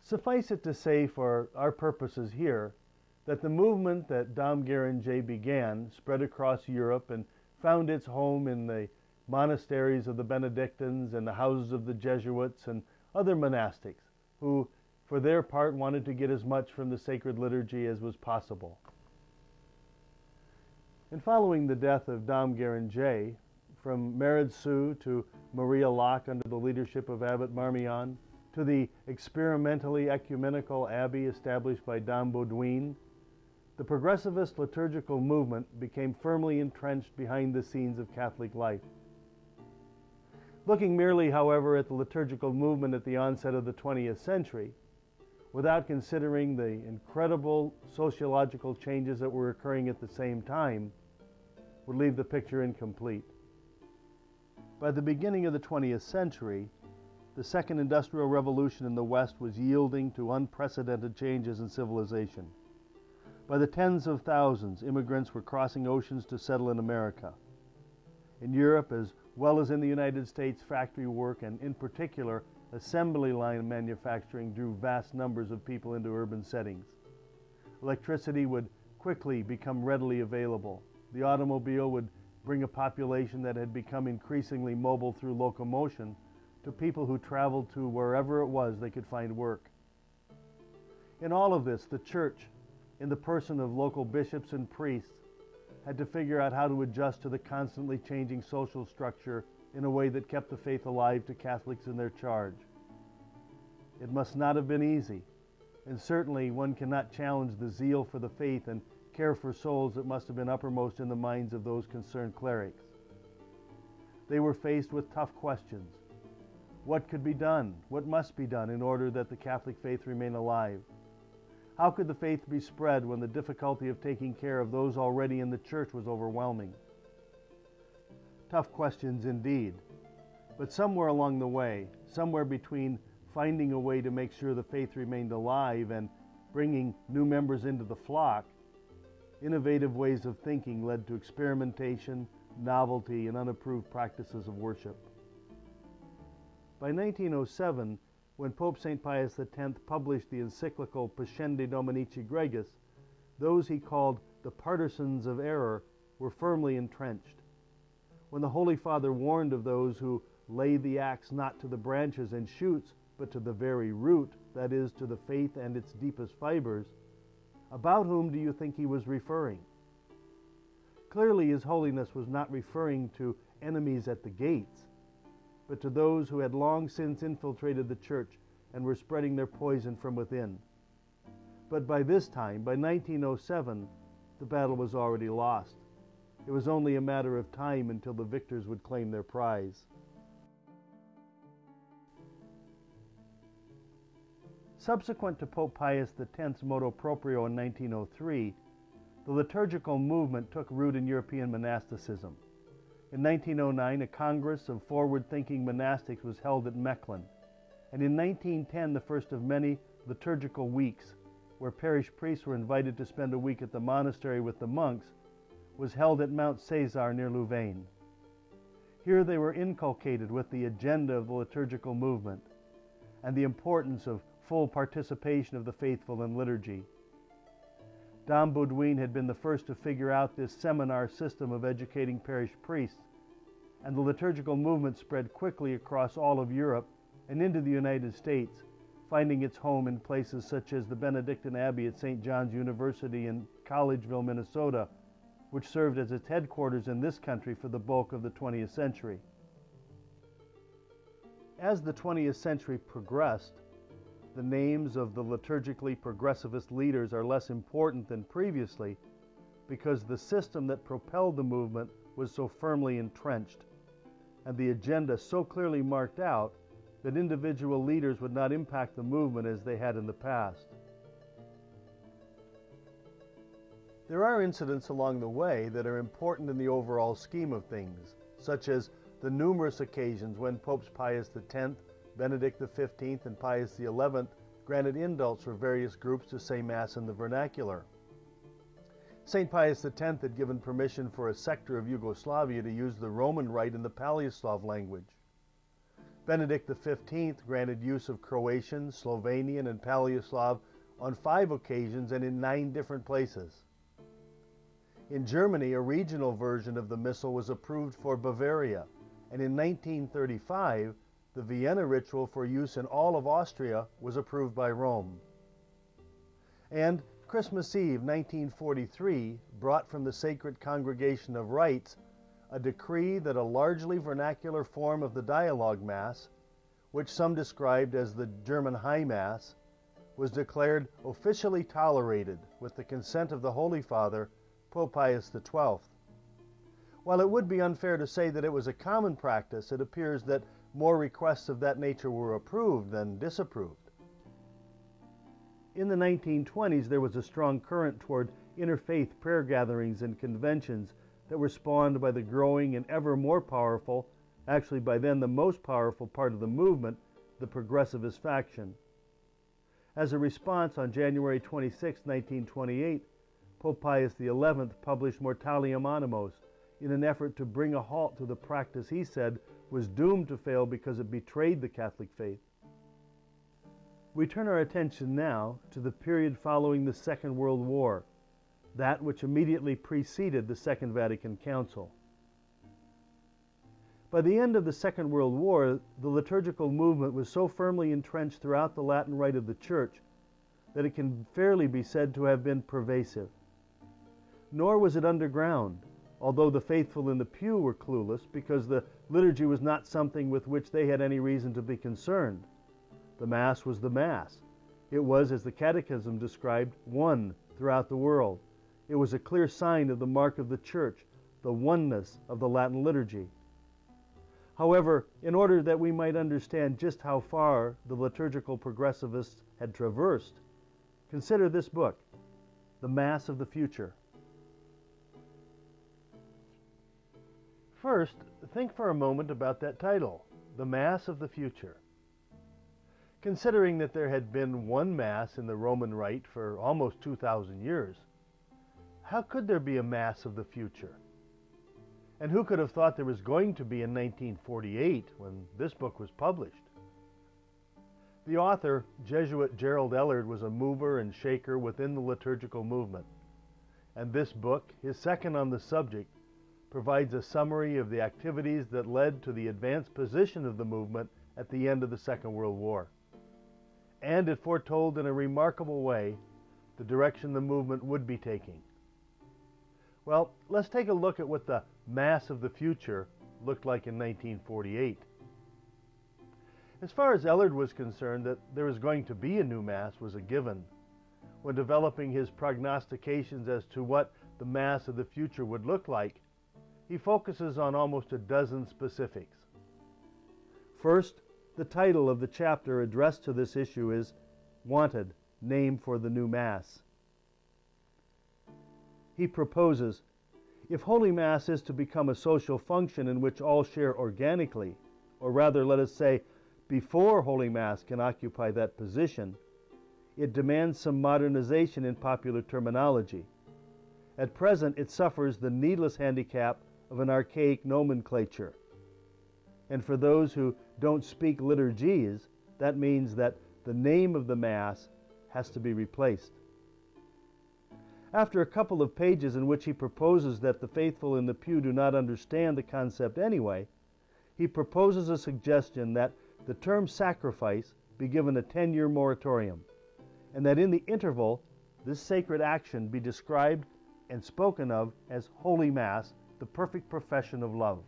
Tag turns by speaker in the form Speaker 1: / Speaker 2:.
Speaker 1: Suffice it to say for our purposes here that the movement that Dom Guéranger began spread across Europe and found its home in the monasteries of the Benedictines and the houses of the Jesuits and other monastics who, for their part, wanted to get as much from the sacred liturgy as was possible. And following the death of Dom Guéranger, from Meredsu to Maria Locke under the leadership of Abbot Marmion, to the experimentally ecumenical abbey established by Dom Baudouin, the progressivist liturgical movement became firmly entrenched behind the scenes of Catholic life. Looking merely, however, at the liturgical movement at the onset of the 20th century, without considering the incredible sociological changes that were occurring at the same time, would leave the picture incomplete. By the beginning of the 20th century, the Second Industrial Revolution in the West was yielding to unprecedented changes in civilization. By the tens of thousands, immigrants were crossing oceans to settle in America. In Europe, as well as in the United States, factory work and, in particular, assembly line manufacturing drew vast numbers of people into urban settings. Electricity would quickly become readily available. The automobile would bring a population that had become increasingly mobile through locomotion to people who traveled to wherever it was they could find work. In all of this, the Church, in the person of local bishops and priests, had to figure out how to adjust to the constantly changing social structure in a way that kept the faith alive to Catholics in their charge. It must not have been easy, and certainly one cannot challenge the zeal for the faith and care for souls that must have been uppermost in the minds of those concerned clerics. They were faced with tough questions. What could be done? What must be done in order that the Catholic faith remain alive? How could the faith be spread when the difficulty of taking care of those already in the Church was overwhelming? Tough questions indeed. But somewhere along the way, somewhere between finding a way to make sure the faith remained alive and bringing new members into the flock, innovative ways of thinking led to experimentation, novelty, and unapproved practices of worship. By 1907, when Pope St. Pius X published the encyclical Pascendi Dominici Gregis, those he called the partisans of error were firmly entrenched. When the Holy Father warned of those who lay the axe not to the branches and shoots, but to the very root, that is, to the faith and its deepest fibers, about whom do you think he was referring? Clearly, His Holiness was not referring to enemies at the gates, but to those who had long since infiltrated the Church and were spreading their poison from within. But by this time, by 1907, the battle was already lost. It was only a matter of time until the victors would claim their prize. Subsequent to Pope Pius X's motu proprio in 1903, the liturgical movement took root in European monasticism. In 1909, a congress of forward-thinking monastics was held at Mechlin, and in 1910, the first of many liturgical weeks, where parish priests were invited to spend a week at the monastery with the monks, was held at Mount Cesar near Louvain. Here they were inculcated with the agenda of the liturgical movement and the importance of full participation of the faithful in liturgy. Dom Baudouin had been the first to figure out this seminar system of educating parish priests, and the liturgical movement spread quickly across all of Europe and into the United States, finding its home in places such as the Benedictine Abbey at St. John's University in Collegeville, Minnesota, which served as its headquarters in this country for the bulk of the 20th century. As the 20th century progressed, the names of the liturgically progressivist leaders are less important than previously because the system that propelled the movement was so firmly entrenched and the agenda so clearly marked out that individual leaders would not impact the movement as they had in the past. There are incidents along the way that are important in the overall scheme of things, such as the numerous occasions when Popes Pius X, Benedict XV, and Pius XI granted indults for various groups to say Mass in the vernacular. St. Pius X had given permission for a sector of Yugoslavia to use the Roman rite in the Palioslav language. Benedict XV granted use of Croatian, Slovenian, and Paleo-Slav on 5 occasions and in 9 different places. In Germany, a regional version of the Missal was approved for Bavaria, and in 1935, the Vienna ritual for use in all of Austria was approved by Rome. And Christmas Eve 1943 brought from the Sacred Congregation of Rites a decree that a largely vernacular form of the dialogue Mass, which some described as the German High Mass, was declared officially tolerated with the consent of the Holy Father, Pope Pius XII. While it would be unfair to say that it was a common practice, it appears that more requests of that nature were approved than disapproved. In the 1920s, there was a strong current toward interfaith prayer gatherings and conventions that were spawned by the growing and ever more powerful, actually by then the most powerful part of the movement, the progressivist faction. As a response, on January 26, 1928, Pope Pius XI published Mortalium Animos in an effort to bring a halt to the practice he said was doomed to fail because it betrayed the Catholic faith. We turn our attention now to the period following the Second World War, that which immediately preceded the Second Vatican Council. By the end of the Second World War, the liturgical movement was so firmly entrenched throughout the Latin Rite of the Church that it can fairly be said to have been pervasive. Nor was it underground, although the faithful in the pew were clueless because the liturgy was not something with which they had any reason to be concerned. The Mass was the Mass. It was, as the Catechism described, one throughout the world. It was a clear sign of the mark of the Church, the oneness of the Latin liturgy. However, in order that we might understand just how far the liturgical progressivists had traversed, consider this book, The Mass of the Future. First, think for a moment about that title, The Mass of the Future. Considering that there had been one Mass in the Roman Rite for almost 2,000 years, how could there be a Mass of the future? And who could have thought there was going to be in 1948 when this book was published? The author, Jesuit Gerald Ellard, was a mover and shaker within the liturgical movement, and this book, his second on the subject, provides a summary of the activities that led to the advanced position of the movement at the end of the Second World War. And it foretold in a remarkable way the direction the movement would be taking. Well, let's take a look at what the Mass of the Future looked like in 1948. As far as Ellard was concerned, that there was going to be a new Mass was a given. When developing his prognostications as to what the Mass of the future would look like, he focuses on almost a dozen specifics. First, the title of the chapter addressed to this issue is Wanted, Name for the New Mass. He proposes, if Holy Mass is to become a social function in which all share organically, or rather, let us say, before Holy Mass can occupy that position, it demands some modernization in popular terminology. At present, it suffers the needless handicap of an archaic nomenclature. And for those who don't speak liturgies, that means that the name of the Mass has to be replaced. After a couple of pages in which he proposes that the faithful in the pew do not understand the concept anyway, he proposes a suggestion that the term sacrifice be given a 10-year moratorium, and that in the interval, this sacred action be described and spoken of as Holy Mass, the perfect profession of love.